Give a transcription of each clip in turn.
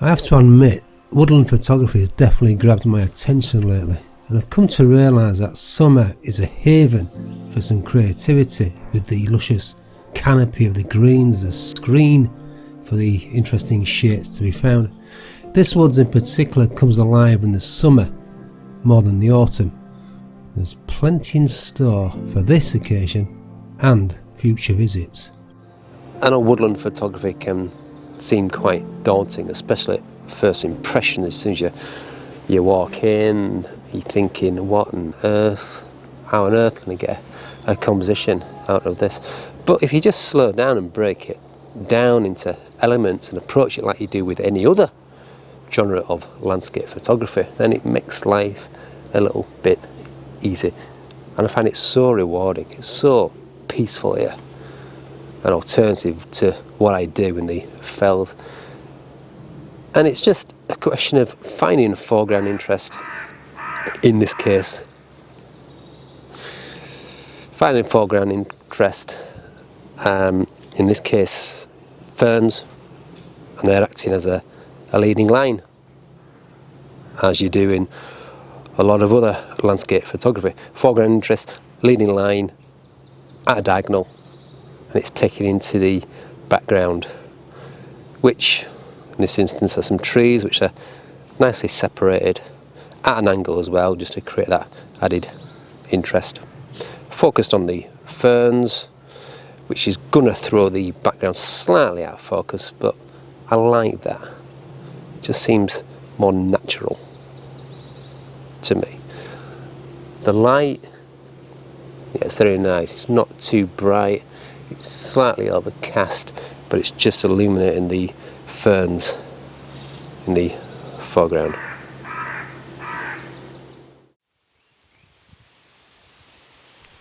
I have to admit, woodland photography has definitely grabbed my attention lately, and I've come to realise that summer is a haven for some creativity, with the luscious canopy of the greens as a screen for the interesting shapes to be found. This woods in particular comes alive in the summer more than the autumn. There's plenty in store for this occasion and future visits. I know woodland photography can seem quite daunting, especially at first impression. As soon as you walk in, you're thinking, how on earth can I get a composition out of this? But if you just slow down and break it down into elements and approach it like you do with any other genre of landscape photography, then it makes life a little bit easy. And I find it so rewarding, it's so peaceful here, an alternative to what I do in the fells. And it's just a question of finding a foreground interest, in this case. Finding foreground interest, in this case ferns, and they're acting as a leading line, as you do in a lot of other landscape photography. Foreground interest, leading line at a diagonal, and it's taken into the background, which in this instance are some trees which are nicely separated at an angle as well, just to create that added interest. Focused on the ferns, which is going to throw the background slightly out of focus, but I like that. It just seems more natural to me. The light, yeah, it's very nice. It's not too bright, it's slightly overcast, but it's just illuminating the ferns in the foreground.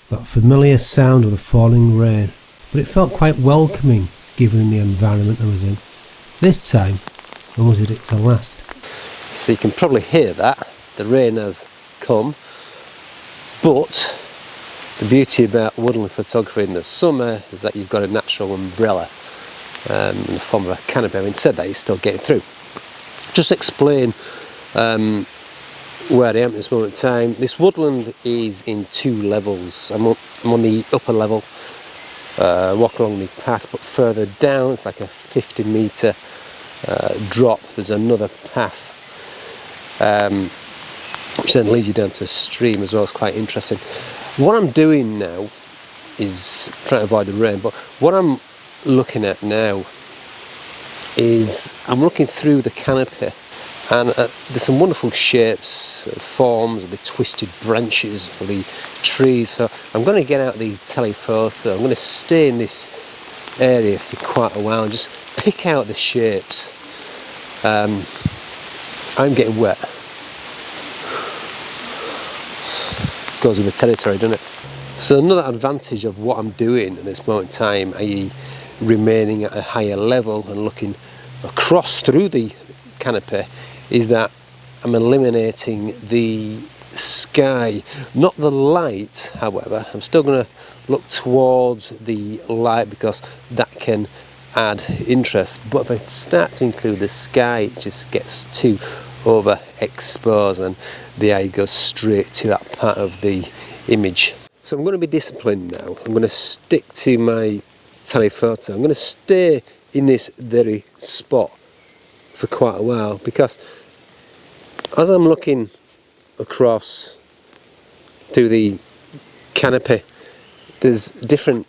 That familiar sound of the falling rain, but it felt quite welcoming given the environment I was in. This time, I wanted it to last. So you can probably hear that. The rain has come, but the beauty about woodland photography in the summer is that you've got a natural umbrella in the form of a canopy. Having said that, you're still getting through. Just explain where I am at this moment in time. This woodland is in 2 levels. I'm on the upper level, walking along the path, but further down it's like a 50-metre drop. There's another path which then leads you down to a stream as well. It's quite interesting. What I'm doing now is trying to avoid the rain, but what I'm looking at now is I'm looking through the canopy, and there's some wonderful shapes, forms, the twisted branches of the trees. So I'm going to get out the telephoto. I'm going to stay in this area for quite a while and just pick out the shapes. I'm getting wet. Goes with the territory, doesn't it? So another advantage of what I'm doing at this moment in time, i.e. remaining at a higher level and looking across through the canopy, is that I'm eliminating the sky, not the light. However, I'm still going to look towards the light because that can add interest, but if I start to include the sky, it just gets too overexposed and the eye goes straight to that part of the image. So I'm going to be disciplined now. I'm going to stick to my telephoto. I'm going to stay in this very spot for quite a while, because as I'm looking across through the canopy, there's different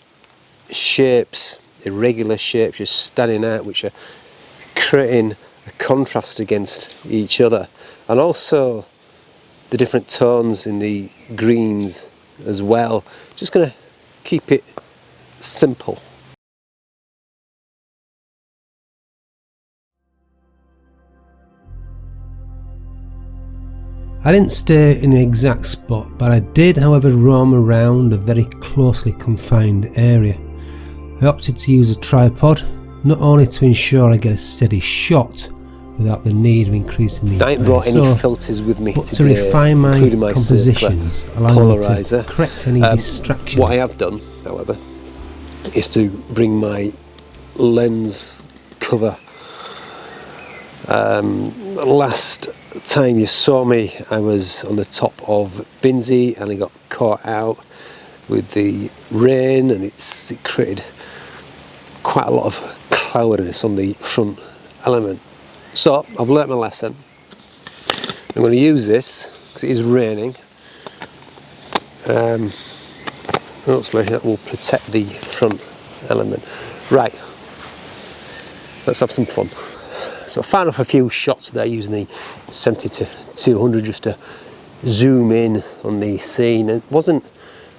shapes, irregular shapes just standing out, which are creating a contrast against each other, and also the different tones in the greens as well. Just going to keep it simple. I didn't stay in the exact spot, but I did, however, roam around a very closely confined area. I opted to use a tripod, not only to ensure I get a steady shot without the need of increasing the I ain't brought any filters with me but today, to refine my compositions, allowing me to correct any distractions. What I have done, however, is to bring my lens cover Last time you saw me, I was on the top of Binsey and I got caught out with the rain, and it created quite a lot of cloudiness on the front element. So I've learnt my lesson. I'm going to use this because it is raining. Hopefully that will protect the front element. Right, let's have some fun. So I found off a few shots there using the 70-200 just to zoom in on the scene. It wasn't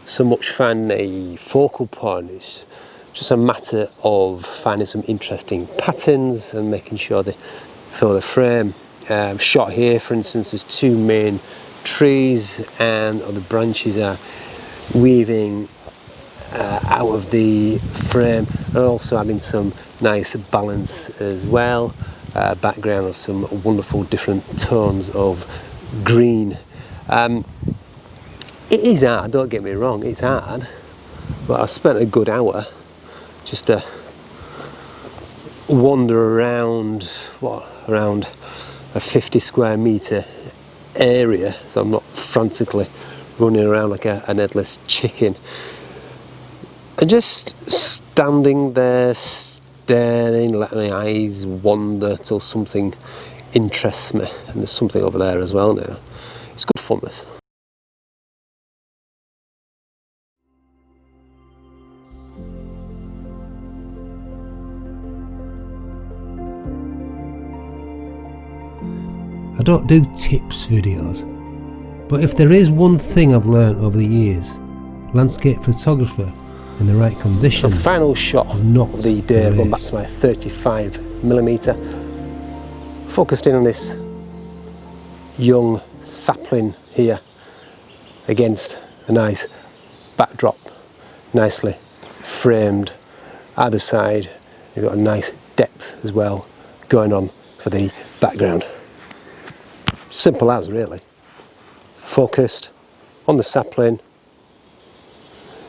so much finding a focal point, it's just a matter of finding some interesting patterns and making sure they fill the frame. Shot here, for instance, there's two main trees and the branches are weaving out of the frame, and also having some nice balance as well. Background of some wonderful different tones of green. It is hard, don't get me wrong, it's hard, but I spent a good hour just to wander around, around a 50 square metre area, so I'm not frantically running around like an headless chicken. And just standing there, staring, letting my eyes wander till something interests me. And there's something over there as well now. It's good fun, this. I don't do tips videos, but if there is one thing I've learnt over the years, landscape photography in the right conditions. So final shot is not of the day. I've gone back to my 35mm, focused in on this young sapling here against a nice backdrop, nicely framed. Either side you've got a nice depth as well going on for the background. Simple as, really. Focused on the sapling.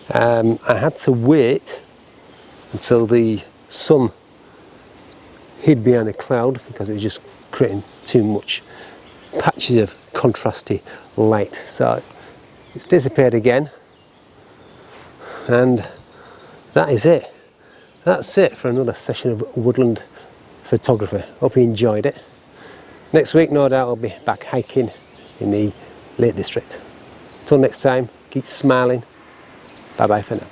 I had to wait until the sun hid behind a cloud because it was just creating too much patches of contrasty light. So it's disappeared again, and that is it. That's it for another session of woodland photography. Hope you enjoyed it. Next week, no doubt, I'll be back hiking in the Lake District. Until next time, keep smiling. Bye bye for now.